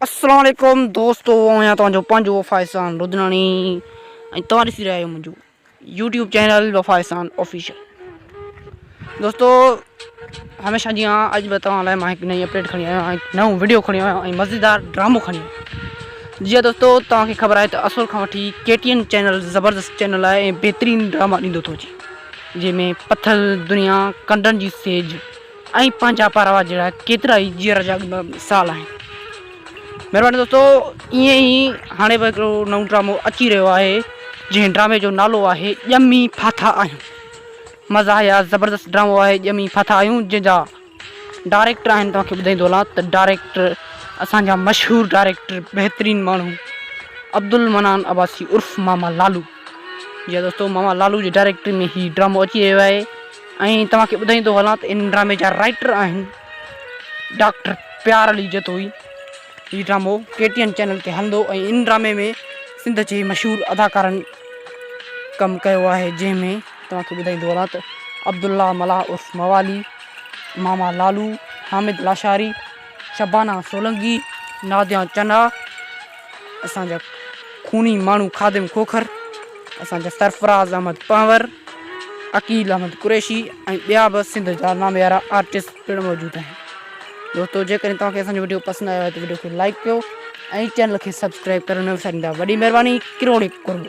अस्सलाम वालेकुम दोस्तों, यहाँ तव्हांजो पंहिंजो वफ़ाइसान रुदनानी ऐं तव्हां ॾिसी रहिया आहियो मुंहिंजो यूट्यूब चैनल वफ़ाइसान ऑफिशियल। दोस्तों, हमेशह जीअं अॼु बि तव्हां लाइ मां हिकु नई अपडेट खणी आयो आहियां, हिकु नओं वीडियो खणी आयो आहियां ऐं मज़ेदार ड्रामो खणी आयो आहियां। जीअं दोस्तों तव्हांखे ख़बर आहे त असुल खां वठी KTN चैनल ज़बरदस्त चैनल आहे ऐं बहितरीनु ड्रामा ॾींदो थो अचे, जंहिंमें पथल दुनिया, कंडनि जी सेज ऐं पंहिंजा पारावा जहिड़ा केतिरा ई जीअर जा साल आहिनि। महिरबानी दोस्तों, ईअं ई हाणे बि हिकिड़ो नओं ड्रामो अची रहियो आहे जंहिं ड्रामे जो नालो आहे जमी फ़ाथा आहियूं। मज़ा आया, ज़बरदस्त ड्रामो आहे जमी फ़ाथा आहियूं, जंहिंजा डायरेक्टर आहिनि तव्हांखे ॿुधाईंदो हलां त डायरेक्टर असांजा मशहूरु डायरेक्टर बहितरीनु माण्हू अब्दुल मनान अब्बासी उर्फ़ मामा लालू। जीअं दोस्तों मामा लालू जे डायरेक्टर में ही ड्रामो अची रहियो आहे ऐं तव्हांखे ॿुधाईंदो हलां त इन ड्रामे जा राइटर आहिनि डॉक्टर प्यार अली जतोई। ही ड्रामो KTN चैनल ते हलंदो ऐं इन ड्रामे में सिंध जे मशहूरु अदाकारनि कमु कयो आहे, जंहिंमें तव्हांखे ॿुधाईंदो हलां त अब्दुल्ला मलाह उर्फ़ मवाली, मामा लालू, हामिद लाशारी, शबाना सोलंकी, नादिया चन्ना, असांजा खूनी माण्हू ख़ादिम खोखर, असांजा सरफराज़ अहमद पंवर, अकील अहमद कुरैशी ऐं ॿिया बि सिंध जा नामयारा आर्टिस्ट पिणु मौजूदु आहिनि। दोस्तों, जेकॾहिं तव्हांखे असांजो वीडियो पसंदि आयो आहे त वीडियो खे लाइक कयो ऐं चैनल खे सब्सक्राइब करणु न विसारींदा। वॾी महिरबानी, किरोड़े कुर्ब।